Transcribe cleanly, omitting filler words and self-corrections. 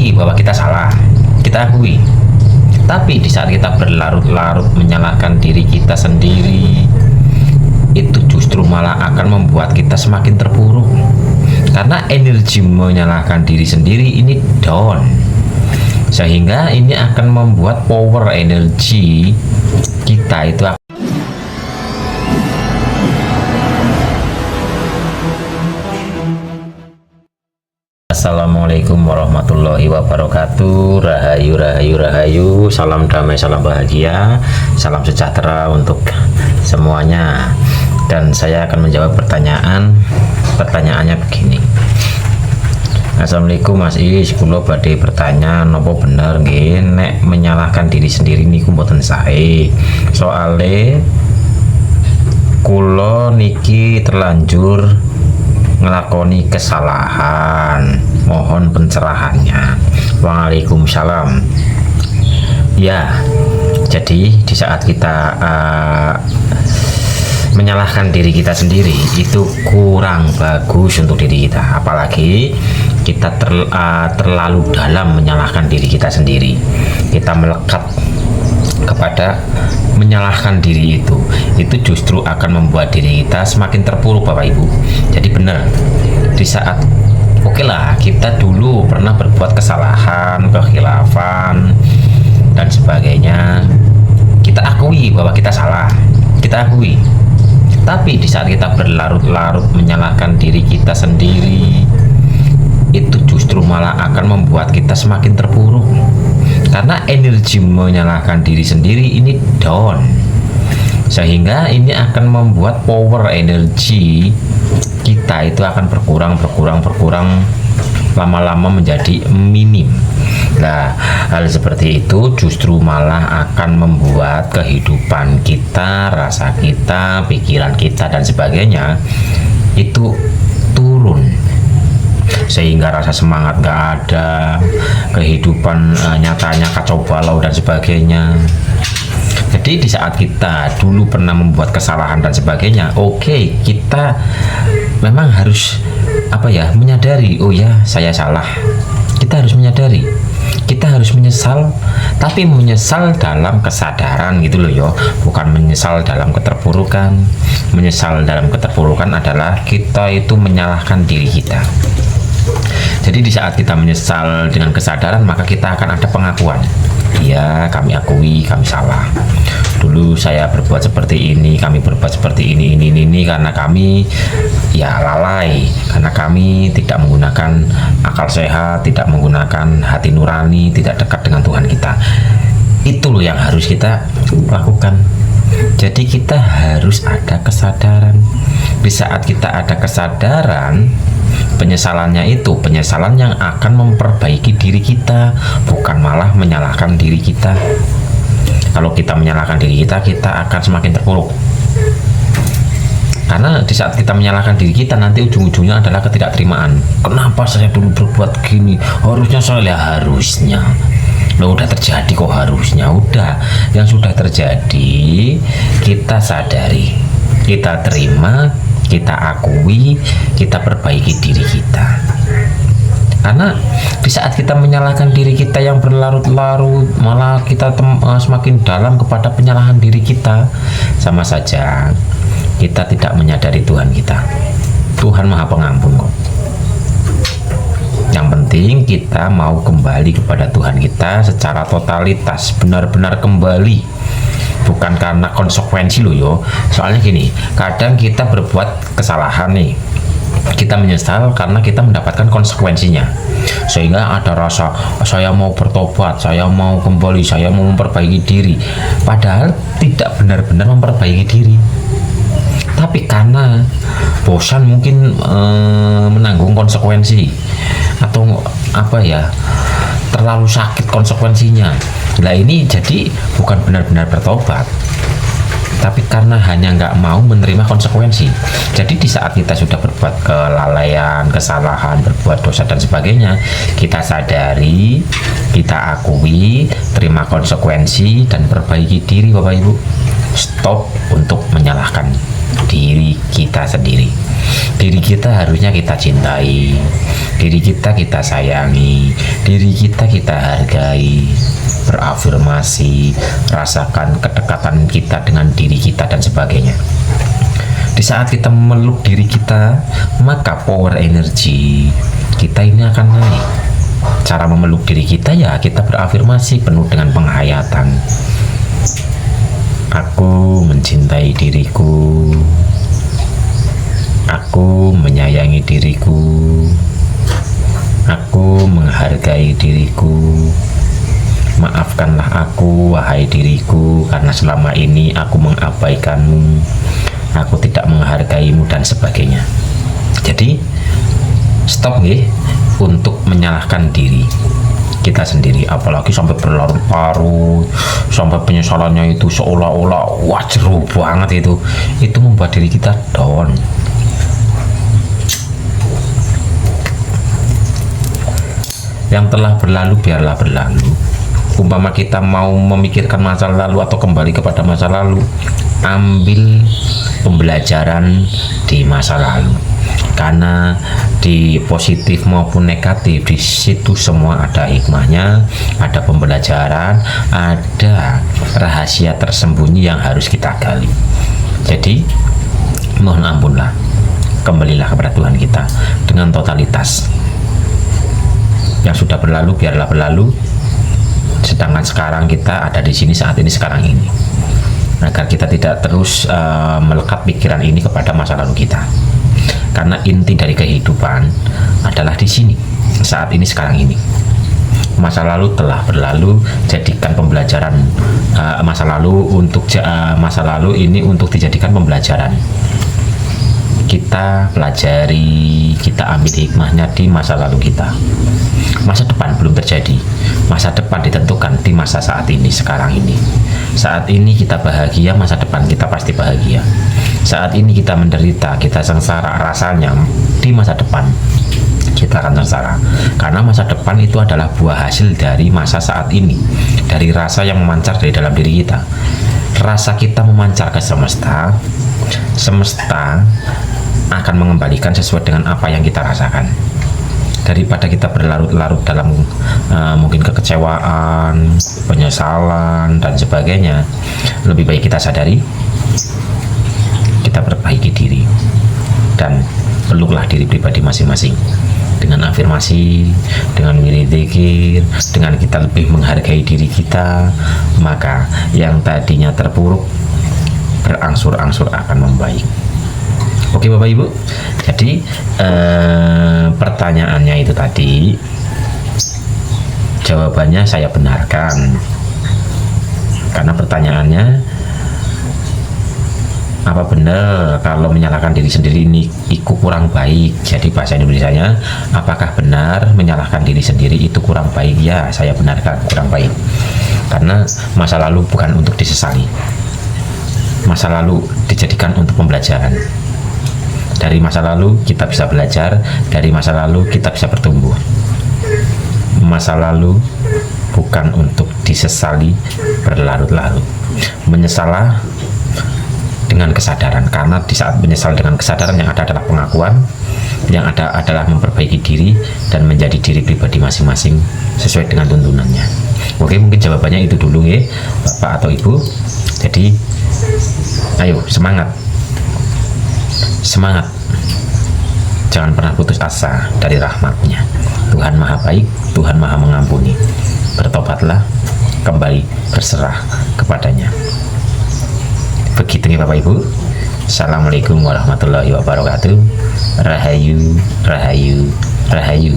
akui bahwa kita salah, kita akui. Tapi di saat kita berlarut-larut menyalahkan diri kita sendiri, itu justru malah akan membuat kita semakin terpuruk. Karena energi menyalahkan diri sendiri ini down, sehingga ini akan membuat power energi kita itu akan. Assalamualaikum warahmatullahi wabarakatuh. Rahayu, rahayu, rahayu. Salam damai, salam bahagia, salam sejahtera untuk semuanya. Dan saya akan menjawab pertanyaannya begini. Assalamualaikum Mas Is, kula badhe bertanya nopo bener nggih nek menyalahkan diri sendiri niku mboten sae. Soale kula niki terlanjur ngelakoni kesalahan, mohon pencerahannya. Waalaikumsalam. Ya, jadi di saat kita menyalahkan diri kita sendiri itu kurang bagus untuk diri kita, apalagi kita terlalu dalam menyalahkan diri kita sendiri. Kita melekat kepada menyalahkan diri itu justru akan membuat diri kita semakin terpuruk, Bapak Ibu. Jadi benar, di saat oke lah kita dulu pernah berbuat kesalahan, kekhilafan dan sebagainya, kita akui bahwa kita salah, kita akui. Tapi di saat kita berlarut-larut menyalahkan diri kita sendiri, itu justru malah akan membuat kita semakin terpuruk. Karena energi menyalahkan diri sendiri ini down, sehingga ini akan membuat power energi kita itu akan berkurang, lama-lama menjadi minim. Nah, hal seperti itu justru malah akan membuat kehidupan kita, rasa kita, pikiran kita dan sebagainya itu turun, sehingga rasa semangat gak ada, kehidupan nyatanya kacau balau dan sebagainya. Jadi di saat kita dulu pernah membuat kesalahan dan sebagainya, oke, kita memang harus menyadari, oh ya saya salah. Kita harus menyadari, kita harus menyesal, tapi menyesal dalam kesadaran gitu loh yo, bukan menyesal dalam keterpurukan. Menyesal dalam keterpurukan adalah kita itu menyalahkan diri kita. Jadi di saat kita menyesal dengan kesadaran, maka kita akan ada pengakuan. Iya, kami akui kami salah. Dulu saya berbuat seperti ini, kami berbuat seperti ini karena kami ya lalai, karena kami tidak menggunakan akal sehat, tidak menggunakan hati nurani, tidak dekat dengan Tuhan kita. Itu loh yang harus kita lakukan. Jadi kita harus ada kesadaran. Di saat kita ada kesadaran, penyesalannya itu penyesalan yang akan memperbaiki diri kita, bukan malah menyalahkan diri kita. Kalau kita menyalahkan diri kita, kita akan semakin terpuruk. Karena di saat kita menyalahkan diri kita, nanti ujung-ujungnya adalah ketidakterimaan. Kenapa saya dulu berbuat gini? Harusnya saya harusnya. Loh, udah terjadi kok harusnya. Udah, yang sudah terjadi kita sadari, kita terima, kita akui, kita perbaiki diri kita. Karena di saat kita menyalahkan diri kita yang berlarut-larut, malah kita semakin dalam kepada penyalahan diri kita, sama saja kita tidak menyadari Tuhan kita. Tuhan Maha Pengampun kok. Yang penting kita mau kembali kepada Tuhan kita secara totalitas, benar-benar kembali, bukan karena konsekuensi loh yo. Soalnya gini, kadang kita berbuat kesalahan nih, kita menyesal karena kita mendapatkan konsekuensinya, sehingga ada rasa saya mau bertobat, saya mau kembali, saya mau memperbaiki diri, padahal tidak benar-benar memperbaiki diri. Tapi karena bosan mungkin menanggung konsekuensi, atau terlalu sakit konsekuensinya. Nah ini jadi bukan benar-benar bertobat, tapi karena hanya nggak mau menerima konsekuensi. Jadi di saat kita sudah berbuat kelalaian, kesalahan, berbuat dosa dan sebagainya, kita sadari, Kita akui, terima konsekuensi, dan perbaiki diri Bapak Ibu. Stop untuk menyalahkan diri kita sendiri. Diri kita harusnya kita cintai, diri kita kita sayangi, diri kita kita hargai, berafirmasi, rasakan kedekatan kita dengan diri kita dan sebagainya. Di saat kita memeluk diri kita, maka power energi kita ini akan naik. Cara memeluk diri kita ya kita berafirmasi penuh dengan penghayatan. Aku mencintai diriku, aku menyayangi diriku, aku menghargai diriku. Maafkanlah aku wahai diriku, karena selama ini aku mengabaikanmu, aku tidak menghargaimu dan sebagainya. Jadi stop nih untuk menyalahkan diri kita sendiri, apalagi sampai berlarut-larut, sampai penyesalannya itu seolah-olah wah jeru banget. Itu membuat diri kita down. Yang telah berlalu biarlah berlalu. Umpama kita mau memikirkan masa lalu atau kembali kepada masa lalu, ambil pembelajaran di masa lalu, karena di positif maupun negatif di situ semua ada hikmahnya, ada pembelajaran, ada rahasia tersembunyi yang harus kita gali. Jadi mohon ampunlah, kembalilah kepada Tuhan kita dengan totalitas. Yang sudah berlalu biarlah berlalu, sedangkan sekarang kita ada di sini saat ini sekarang ini, agar kita tidak terus melekat pikiran ini kepada masa lalu kita. Karena inti dari kehidupan adalah di sini, saat ini, sekarang ini. Masa lalu telah berlalu, jadikan pembelajaran masa lalu ini untuk dijadikan pembelajaran. Kita pelajari, kita ambil hikmahnya di masa lalu kita. Masa depan belum terjadi, masa depan ditentukan di masa saat ini, sekarang ini. Saat ini kita bahagia, masa depan kita pasti bahagia. Saat ini kita menderita, kita sengsara, rasanya di masa depan kita akan sengsara. Karena masa depan itu adalah buah hasil dari masa saat ini, dari rasa yang memancar dari dalam diri kita. Rasa kita memancar ke semesta, semesta akan mengembalikan sesuai dengan apa yang kita rasakan. Daripada kita berlarut-larut dalam mungkin kekecewaan, penyesalan, dan sebagainya, lebih baik kita sadari, kita perbaiki diri, dan peluklah diri pribadi masing-masing dengan afirmasi, dengan wirid dzikir, dengan kita lebih menghargai diri kita, maka yang tadinya terpuruk berangsur-angsur akan membaik. Oke Bapak Ibu, jadi pertanyaannya itu tadi, jawabannya saya benarkan, karena pertanyaannya, apa benar kalau menyalahkan diri sendiri ini itu kurang baik? Jadi bahasa Indonesianya, apakah benar menyalahkan diri sendiri itu kurang baik? Ya, saya benarkan kurang baik, karena masa lalu bukan untuk disesali, masa lalu dijadikan untuk pembelajaran. Dari masa lalu kita bisa belajar, dari masa lalu kita bisa bertumbuh. Masa lalu bukan untuk disesali berlarut-larut. Menyesalah dengan kesadaran, karena di saat menyesal dengan kesadaran yang ada adalah pengakuan, yang ada adalah memperbaiki diri dan menjadi diri pribadi masing-masing sesuai dengan tuntunannya. Oke, mungkin jawabannya itu dulu ya Bapak atau Ibu. Jadi ayo semangat, semangat, jangan pernah putus asa dari rahmatnya. Tuhan Maha Baik, Tuhan Maha Mengampuni. Bertobatlah, kembali berserah kepadanya. Begitu ya Bapak Ibu. Assalamualaikum warahmatullahi wabarakatuh. Rahayu, rahayu, rahayu.